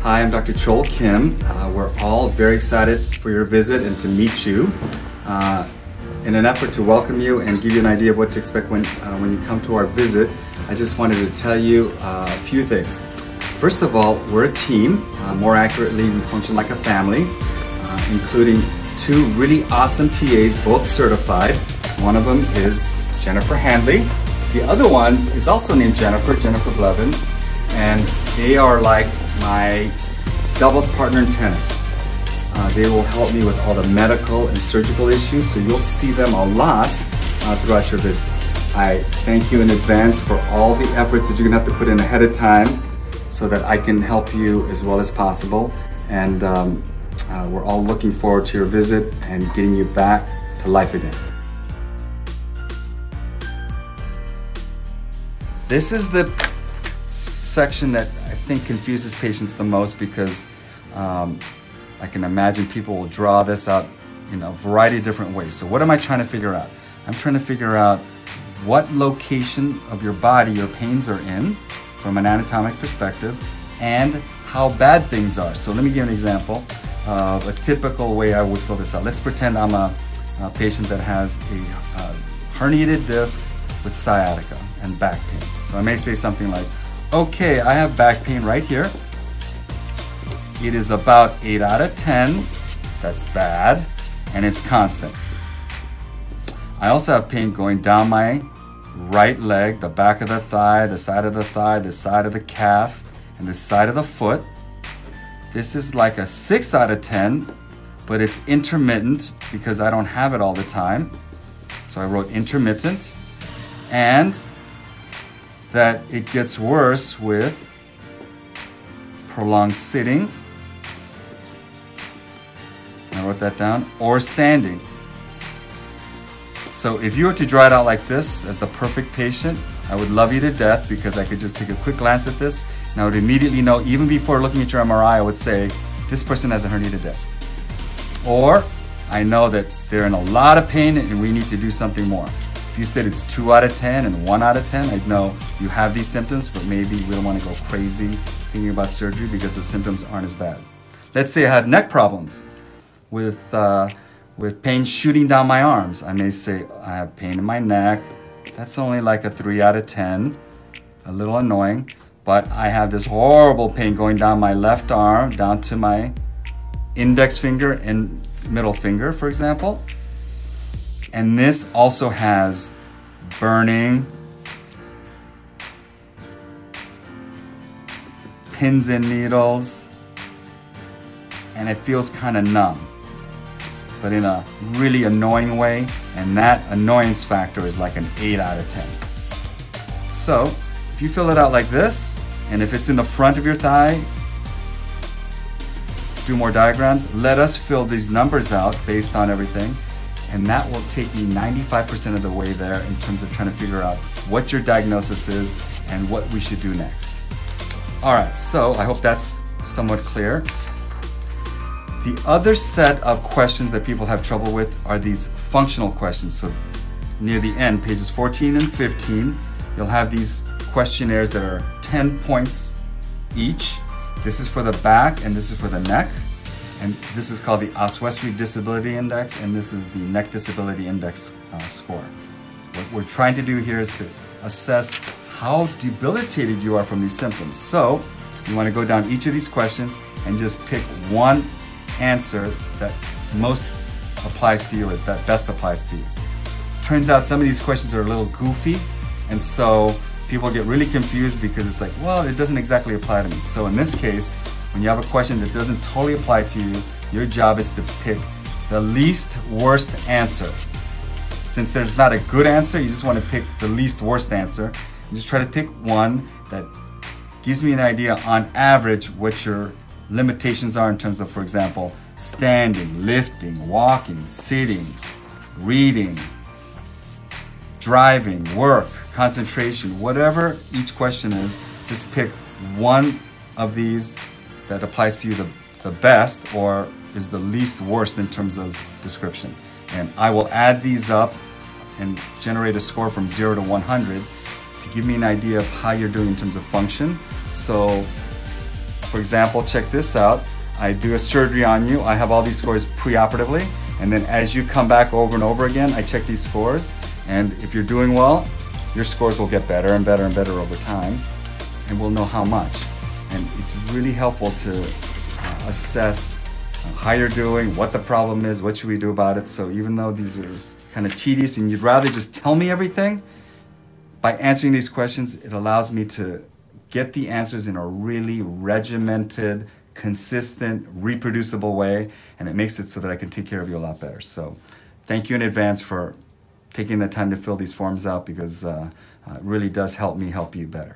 Hi, I'm Dr. Choll Kim. We're all very excited for your visit and to meet you. In an effort to welcome you and give you an idea of what to expect when you come to our visit, I just wanted to tell you a few things. First of all, we're a team. More accurately, we function like a family, including two really awesome PAs, both certified. One of them is Jennifer Handley. The other one is also named Jennifer Blevins, and they are like my doubles partner in tennis. They will help me with all the medical and surgical issues, so you'll see them a lot throughout your visit. I thank you in advance for all the efforts that you're gonna have to put in ahead of time so that I can help you as well as possible. And we're all looking forward to your visit and getting you back to life again. This is the section that I think confuses patients the most, because I can imagine people will draw this out in a variety of different ways. So what am I trying to figure out? I'm trying to figure out what location of your body your pains are in from an anatomic perspective and how bad things are. So let me give you an example of a typical way I would fill this out. Let's pretend I'm a patient that has a herniated disc with sciatica and back pain. So I may say something like, okay, I have back pain right here. It is about 8 out of 10. That's bad, and it's constant. I also have pain going down my right leg, the back of the thigh, the side of the thigh, the side of the calf, and the side of the foot. This is like a 6 out of 10, but it's intermittent because I don't have it all the time. So I wrote intermittent, and that it gets worse with prolonged sitting. I wrote that down, or standing. So if you were to draw it out like this as the perfect patient, I would love you to death, because I could just take a quick glance at this and I would immediately know, even before looking at your MRI, I would say, this person has a herniated disc. Or I know that they're in a lot of pain and we need to do something more. If you said it's 2 out of 10 and 1 out of 10, I'd know you have these symptoms, but maybe we don't want to go crazy thinking about surgery because the symptoms aren't as bad. Let's say I had neck problems with pain shooting down my arms. I may say I have pain in my neck. That's only like a 3 out of 10, a little annoying, but I have this horrible pain going down my left arm, down to my index finger and middle finger, for example. And this also has burning, pins and needles, and it feels kind of numb, but in a really annoying way, and that annoyance factor is like an 8 out of 10. So if you fill it out like this, and if it's in the front of your thigh, do more diagrams. Let us fill these numbers out based on everything, and that will take me 95% of the way there in terms of trying to figure out what your diagnosis is and what we should do next. All right, so I hope that's somewhat clear. The other set of questions that people have trouble with are these functional questions. So near the end, pages 14 and 15, you'll have these questionnaires that are 10 points each. This is for the back and this is for the neck. And this is called the Oswestry Disability Index, and this is the Neck Disability Index score. What we're trying to do here is to assess how debilitated you are from these symptoms. So you want to go down each of these questions and just pick one answer that most applies to you, or that best applies to you. Turns out some of these questions are a little goofy, and so people get really confused because it's like, well, it doesn't exactly apply to me. So in this case, when you have a question that doesn't totally apply to you, your job is to pick the least worst answer. Since there's not a good answer, you just want to pick the least worst answer. And just try to pick one that gives me an idea on average what your limitations are in terms of, for example, standing, lifting, walking, sitting, reading, driving, work, concentration, whatever each question is. Just pick one of these that applies to you the best, or is the least worst in terms of description. And I will add these up and generate a score from 0 to 100 to give me an idea of how you're doing in terms of function. So for example, check this out. I do a surgery on you. I have all these scores preoperatively. And then as you come back over and over again, I check these scores. And if you're doing well, your scores will get better and better and better over time. And we'll know how much. And it's really helpful to assess how you're doing, what the problem is, what should we do about it. So even though these are kind of tedious and you'd rather just tell me everything, by answering these questions, it allows me to get the answers in a really regimented, consistent, reproducible way, and it makes it so that I can take care of you a lot better. So thank you in advance for taking the time to fill these forms out, because it really does help me help you better.